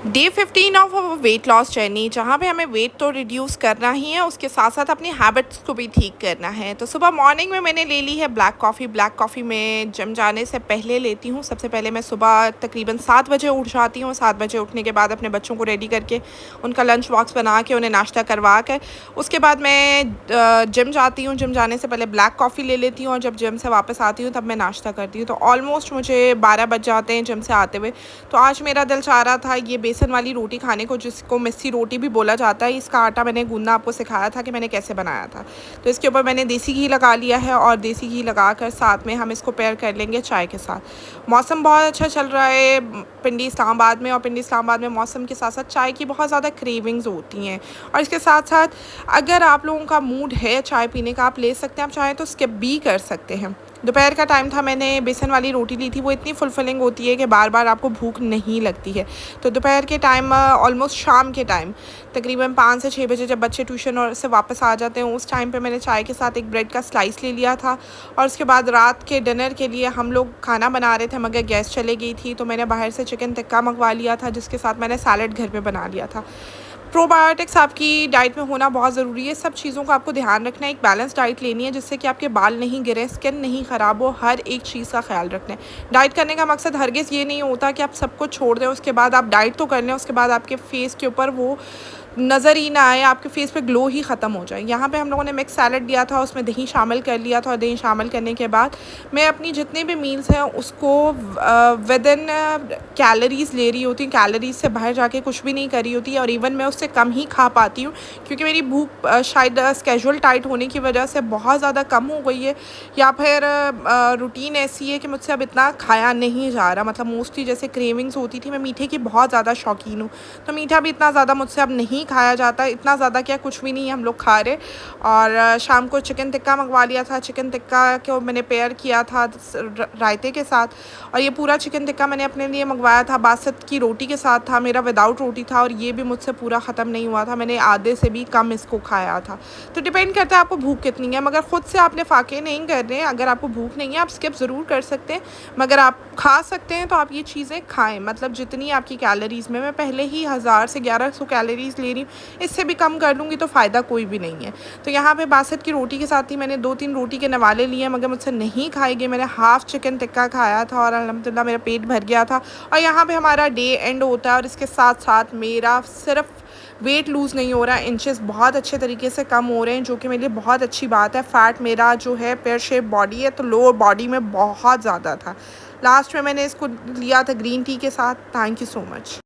Day 15 of weight loss journey, जहाँ पे हमें वेट तो रिड्यूस करना ही है, उसके साथ साथ अपनी हैबिट्स को भी ठीक करना है। तो सुबह मॉर्निंग में मैंने ले ली है ब्लैक कॉफ़ी मैं जिम जाने से पहले लेती हूँ। सबसे पहले मैं सुबह तकरीबन 7 बजे उठ जाती हूँ। 7 बजे उठने के बाद अपने बच्चों को रेडी करके उनका लंच बॉक्स बना के उन्हें नाश्ता करवा कर उसके बाद मैं जिम जाती हूँ। जिम जाने से पहले ब्लैक कॉफ़ी ले लेती हूँ और जब जिम से वापस आती हूँ तब मैं नाश्ता करती हूँ। तो ऑलमोस्ट मुझे 12 बज जाते हैं जिम से आते हुए। तो आज मेरा दिल चाह रहा था ये बेसन वाली रोटी खाने को, जिसको मिस्सी रोटी भी बोला जाता है। इसका आटा मैंने गूंदना आपको सिखाया था कि मैंने कैसे बनाया था। तो इसके ऊपर मैंने देसी घी लगा लिया है और देसी घी लगाकर साथ में हम इसको पेयर कर लेंगे चाय के साथ। मौसम बहुत अच्छा चल रहा है पिंडी इस्लामाबाद में, और पिंडी इस्लामाबाद में मौसम के साथ साथ चाय की बहुत ज़्यादा क्रेविंग्स होती हैं। और इसके साथ साथ अगर आप लोगों का मूड है चाय पीने का, आप ले सकते हैं। आप चाहें तो स्किप भी कर सकते हैं। दोपहर का टाइम था, मैंने बेसन वाली रोटी ली थी। वो इतनी फुलफिलिंग होती है कि बार बार आपको भूख नहीं लगती है। तो दोपहर के टाइम ऑलमोस्ट शाम के टाइम तकरीबन 5 से 6 बजे जब बच्चे ट्यूशन और से वापस आ जाते हैं, उस टाइम पे मैंने चाय के साथ एक ब्रेड का स्लाइस ले लिया था। और उसके बाद रात के डिनर के लिए हम लोग खाना बना रहे थे मगर गैस चले गई थी, तो मैंने बाहर से चिकन टिक्का मंगवा लिया था, जिसके साथ मैंने सैलड घर पे बना लिया था। प्रोबायोटिक्स आपकी डाइट में होना बहुत ज़रूरी है। सब चीज़ों का आपको ध्यान रखना है। एक बैलेंस डाइट लेनी है जिससे कि आपके बाल नहीं गिरे, स्किन नहीं ख़राब हो, हर एक चीज़ का ख्याल रखना है। डाइट करने का मकसद हरगिज़ ये नहीं होता कि आप सब कुछ छोड़ दें, उसके बाद आप डाइट तो कर लें, उसके बाद आपके फेस के ऊपर वो नज़र ही ना आए, आपके फेस पे ग्लो ही ख़त्म हो जाए। यहाँ पे हम लोगों ने मिक्स सैलड लिया था, उसमें दही शामिल कर लिया था, और दही शामिल करने के बाद मैं अपनी जितनी भी मील्स हैं उसको विदिन कैलोरीज़ ले रही होती हूँ। कैलोरीज़ से बाहर जाके कुछ भी नहीं कर रही होती, और इवन मैं उससे कम ही खा पाती हूँ क्योंकि मेरी भूख शायद स्केड्यूल टाइट होने की वजह से बहुत ज़्यादा कम हो गई है, या फिर रूटीन ऐसी है कि मुझसे अब इतना खाया नहीं जा रहा। मतलब मोस्टली जैसे क्रेविंग्स होती थी, मैं मीठे की बहुत ज़्यादा शौकीन हूँ, तो मीठा भी इतना ज़्यादा मुझसे अब नहीं खाया जाता। इतना ज़्यादा क्या, कुछ भी नहीं हम लोग खा रहे। और शाम को चिकन टिक्का मंगवा लिया था। चिकन टिक्का को मैंने पेयर किया था रायते के साथ, और ये पूरा चिकन टिक्का मैंने अपने लिए मंगवाया था। बासत की रोटी के साथ था, मेरा विदाउट रोटी था, और ये भी मुझसे पूरा ख़त्म नहीं हुआ था। मैंने आधे से भी कम इसको खाया था। तो डिपेंड करता है आपको भूख कितनी है, मगर ख़ुद से आपने फाके नहीं करने। अगर आपको भूख नहीं है आप स्किप ज़रूर कर सकते हैं, मगर आप खा सकते हैं तो आप ये चीज़ें खाएँ। मतलब जितनी आपकी कैलोरीज़ में, मैं पहले ही 1000 से 1100 कैलोरीज़ ले रही हूँ, इससे भी कम कर लूँगी तो फ़ायदा कोई भी नहीं है। तो यहाँ पे बासत की रोटी के साथ ही मैंने 2-3 रोटी के नवाले लिए, मगर मुझसे नहीं खाई गई। मैंने हाफ़ चिकन टिक्का खाया था और अल्हम्दुलिल्लाह मेरा पेट भर गया था। और यहाँ पे हमारा डे एंड होता है, और इसके साथ साथ मेरा सिर्फ वेट लूज़ नहीं हो रहा है, इंचेस बहुत अच्छे तरीके से कम हो रहे हैं, जो कि मेरे लिए बहुत अच्छी बात है। फ़ैट मेरा जो है पेयर शेप बॉडी है, तो लोअर बॉडी में बहुत ज़्यादा था। लास्ट में मैंने इसको लिया था ग्रीन टी के साथ। Thank you so much.